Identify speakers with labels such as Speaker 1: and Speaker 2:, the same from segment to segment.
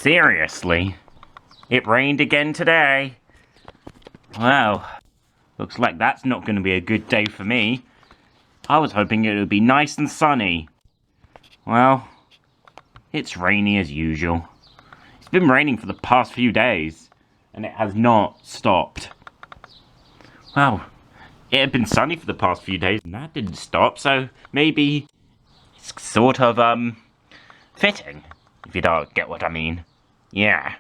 Speaker 1: Seriously? It rained again today? Well, looks like that's not going to be a good day for me. I was hoping it would be nice and sunny. Well, it's rainy as usual. It's been raining for the past few days, and it has not stopped. Well, it had been sunny for the past few days, and that didn't stop, so maybe it's sort of, fitting, if you don't get what I mean. Yeah.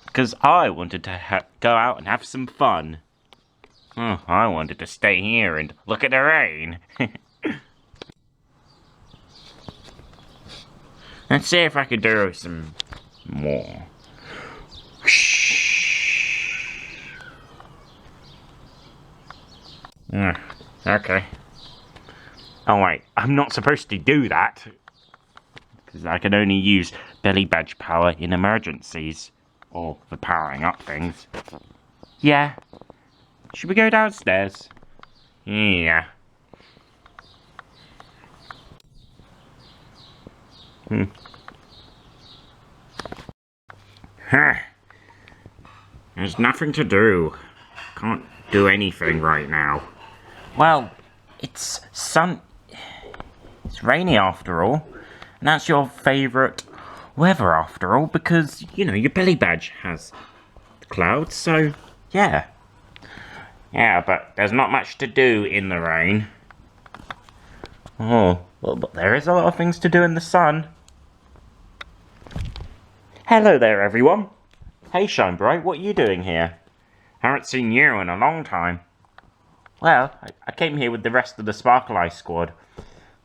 Speaker 1: Because I wanted to go out and have some fun. Oh, I wanted to stay here and look at the rain. Let's see if I could do some more. Okay. Oh wait, I'm not supposed to do that. Because I can only use belly badge power in emergencies. Or for powering up things. Yeah. Should we go downstairs? Yeah. There's nothing to do. Can't do anything right now. Well, it's rainy after all. And that's your favourite weather after all, because, you know, your belly badge has clouds, so, yeah. Yeah, but there's not much to do in the rain. Oh, well, but there is a lot of things to do in the sun. Hello there, everyone. Hey, Shine Bright, what are you doing here? Haven't seen you in a long time. Well, I came here with the rest of the Sparkle Eye squad.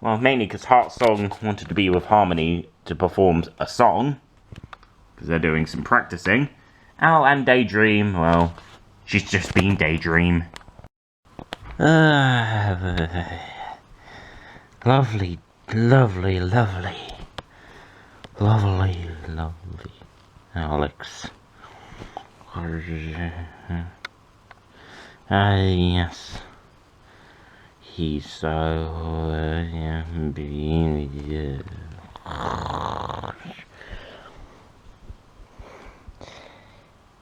Speaker 1: Well, mainly because Heartsong wanted to be with Harmony to perform a song. Because they're doing some practicing. Oh, and Daydream, well, she's just been Daydream. Lovely, lovely, lovely. Lovely, lovely. Alex. Yes. He's so...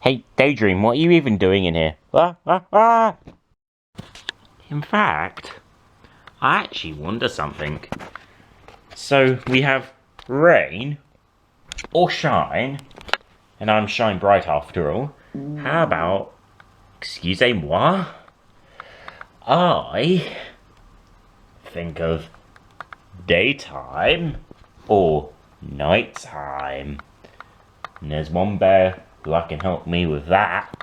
Speaker 1: Hey, Daydream, what are you even doing in here? In fact, I actually wonder something. So, we have rain, or shine, and I'm Shine Bright after all. How about, excusez-moi, I think of daytime or nighttime. And there's one bear who can help me with that.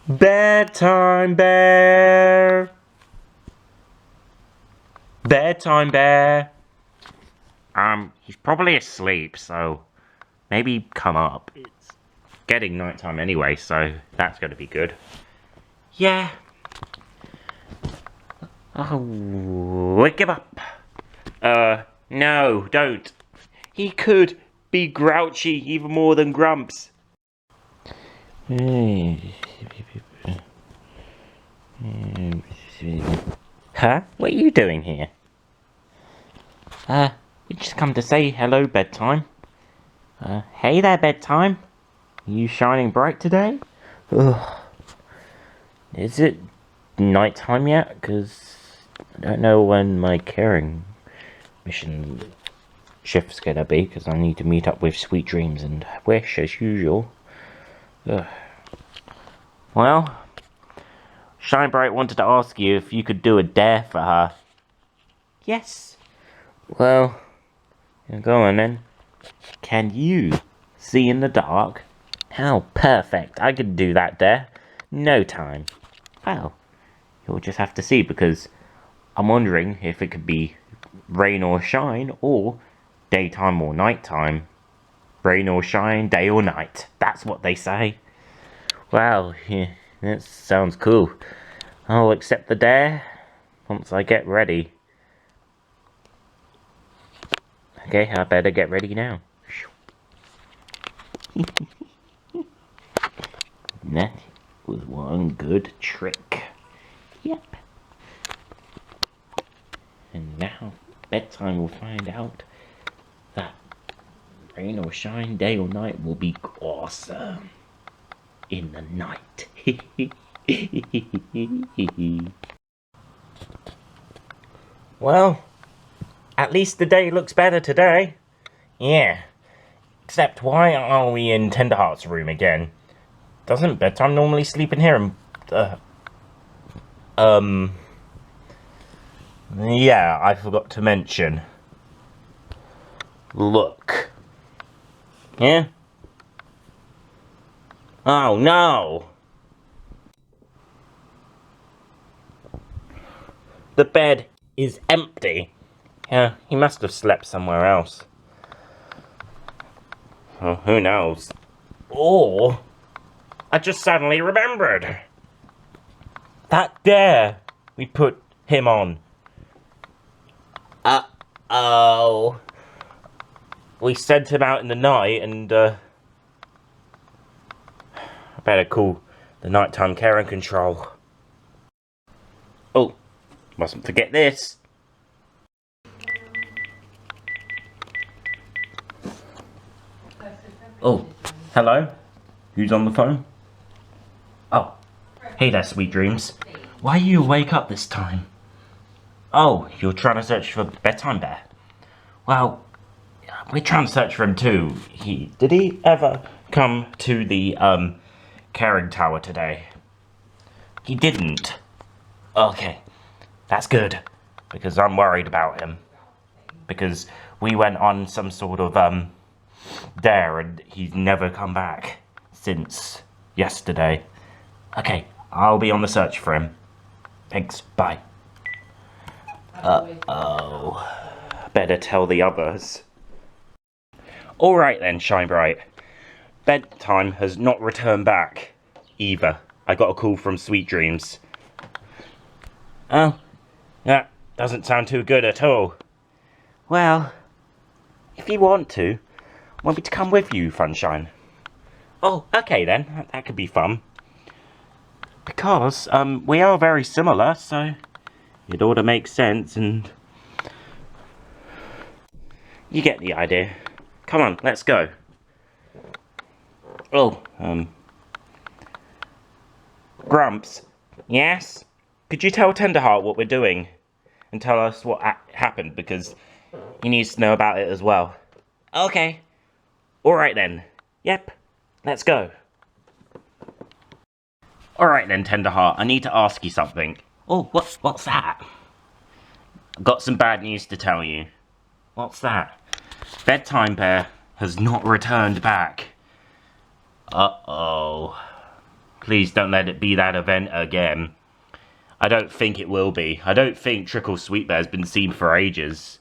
Speaker 1: Bedtime bear! Bedtime bear! He's probably asleep, so maybe come up. It's getting nighttime anyway, so that's gonna be good. Yeah. Oh, give up. No, don't. He could be grouchy even more than Grumps. Huh? What are you doing here? We just come to say hello, Bedtime. Hey there, Bedtime. Are you shining bright today? Ugh. Is it nighttime yet? Because I don't know when my caring mission shift's gonna be, because I need to meet up with Sweet Dreams and Wish as usual. Ugh. Well, Shine Bright wanted to ask you if you could do a dare for her. Yes. Well, go on then. Can you see in the dark? How perfect. I could do that dare. No time. Well, you'll just have to see, because I'm wondering if it could be rain or shine, or daytime or nighttime. Rain or shine, day or night. That's what they say. Wow, yeah, that sounds cool. I'll accept the dare once I get ready. Okay, I better get ready now. That was one good trick. Yep. And now, Bedtime will find out that Rain or shine, day or night will be awesome. In the night. Well, at least the day looks better today. Yeah. Except, why are we in Tenderheart's room again? Doesn't Bedtime normally sleep in here? Yeah, I forgot to mention. Look. Yeah? Oh, no! The bed is empty. Yeah, he must have slept somewhere else. Oh, who knows? Or, I just suddenly remembered. That dare we put him on. Uh-oh. We sent him out in the night and, I better call the nighttime care and control. Oh, mustn't forget this. Oh, hello? Who's on the phone? Oh, hey there, sweet dreams. Why are you awake up this time? Oh, you're trying to search for Bedtime Bear? Well, we're trying to search for him too. Did he ever come to the, caring tower today? He didn't. Okay, that's good, because I'm worried about him. Because we went on some sort of, dare, and he's never come back since yesterday. Okay, I'll be on the search for him. Thanks, bye. Uh-oh. Better tell the others. Alright then, Shine Bright. Bedtime has not returned back, either. I got a call from Sweet Dreams. Oh, that doesn't sound too good at all. Well, if you want me to come with you, Funshine? Oh, okay then, that could be fun. Because, we are very similar, so it ought to make sense, and you get the idea. Come on, let's go. Oh, Grumps, yes? Could you tell Tenderheart what we're doing? And tell us what happened, because he needs to know about it as well. Okay. Alright then. Yep. Let's go. Alright then, Tenderheart, I need to ask you something. Oh, what's that? I've got some bad news to tell you. What's that? Bedtime Bear has not returned back. Uh-oh. Please don't let it be that event again. I don't think it will be. I don't think Trickle Sweet Bear's been seen for ages.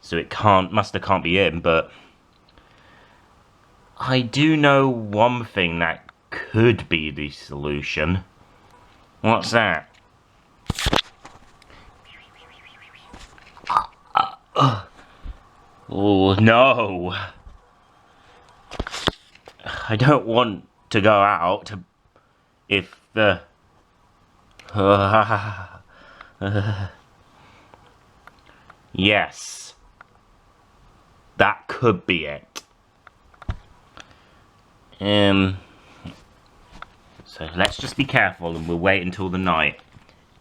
Speaker 1: So it can't be him, but I do know one thing that could be the solution. What's that? Oh, no. I don't want to go out if the... Yes. That could be it. So let's just be careful and we'll wait until the night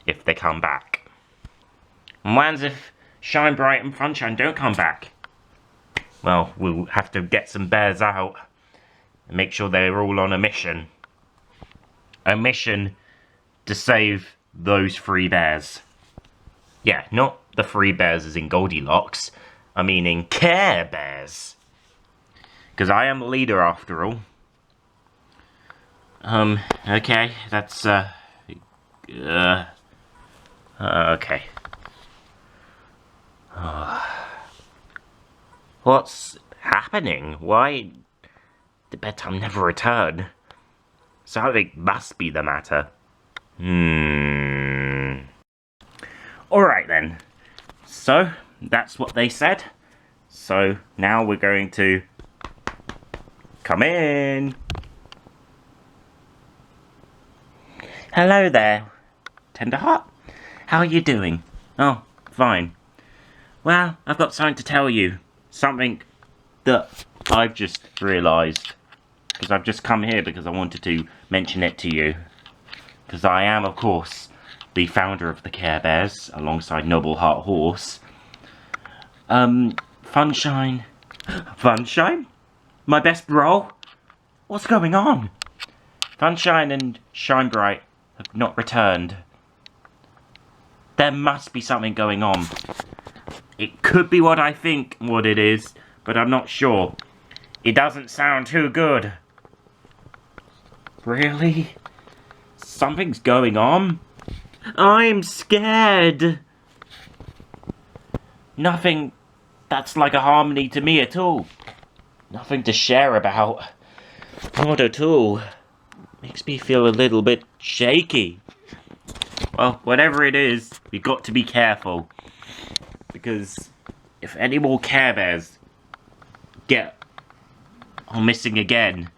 Speaker 1: if they come back. And what if Shine Bright and Funshine don't come back? Well, we'll have to get some bears out and make sure they're all on a mission. A mission to save those 3 bears. Yeah, not the 3 bears as in Goldilocks. I mean in Care Bears. Because I am the leader after all. Okay, that's, okay. What's happening? Why did Bedtime never return? Something must be the matter. Alright then. So, that's what they said. So, now we're going to... Come in! Hello there, Tenderheart. How are you doing? Oh, fine. Well, I've got something to tell you. Something that I've just realised, because I've just come here because I wanted to mention it to you. Because I am, of course, the founder of the Care Bears, alongside Noble Heart Horse. Funshine. Funshine? My best bro? What's going on? Funshine and Shine Bright have not returned. There must be something going on. It could be what I think what it is, but I'm not sure. It doesn't sound too good. Really? Something's going on? I'm scared. Nothing that's like a harmony to me at all. Nothing to share about. Not at all. Makes me feel a little bit shaky. Well, whatever it is, we've got to be careful. Because if any more Care Bears are missing again,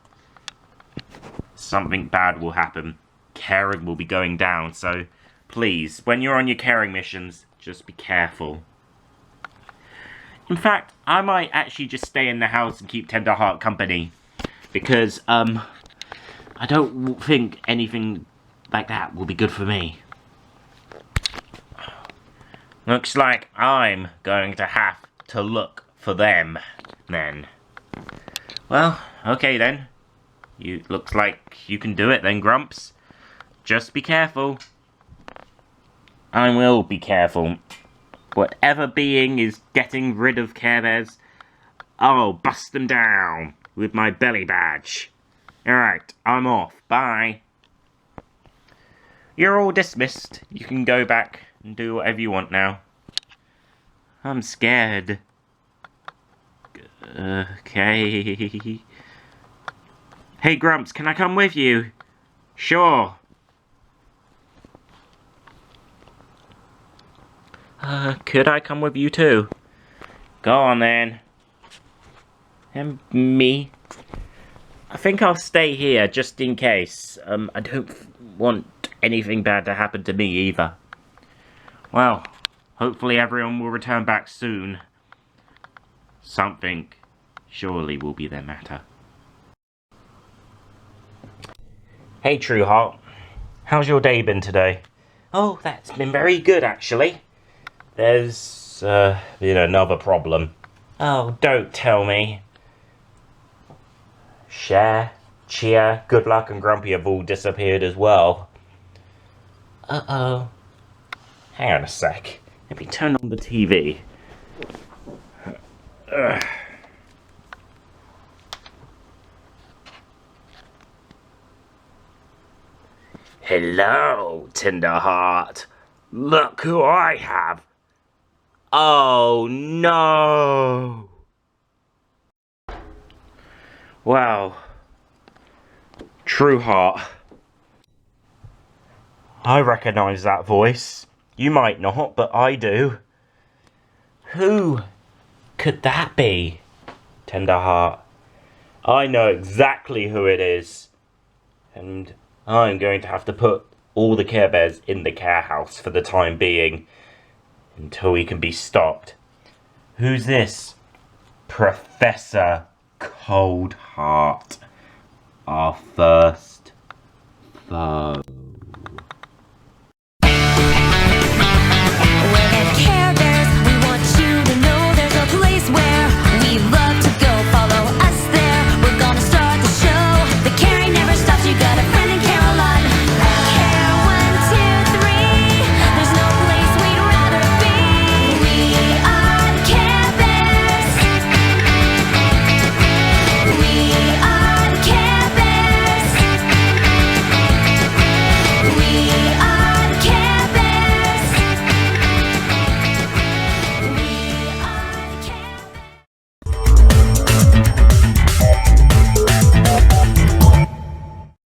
Speaker 1: something bad will happen. Caring will be going down, so please, when you're on your caring missions, just be careful. In fact, I might actually just stay in the house and keep Tenderheart company. Because, I don't think anything like that will be good for me. Looks like I'm going to have to look for them, then. Well, okay then. Looks like you can do it then, Grumps. Just be careful. I will be careful. Whatever being is getting rid of Care Bears, I'll bust them down with my belly badge. Alright, I'm off. Bye. You're all dismissed. You can go back and do whatever you want now. I'm scared. Okay. Hey Grumps, can I come with you? Sure. Could I come with you too? Go on then. And me? I think I'll stay here just in case. I don't want anything bad to happen to me either. Well, hopefully everyone will return back soon. Something surely will be their matter. Hey Trueheart, how's your day been today? Oh, that's been very good actually. There's been another problem. Oh, don't tell me. Cher, Chia, Good Luck and Grumpy have all disappeared as well. Uh-oh. Hang on a sec. Let me turn on the TV. Hello, Tenderheart. Look who I have. Oh, no. Wow. Trueheart. I recognise that voice. You might not, but I do. Who could that be? Tenderheart. I know exactly who it is. And I'm going to have to put all the Care Bears in the care house for the time being. Until we can be stopped. Who's this? Professor Coldheart. Our first foe.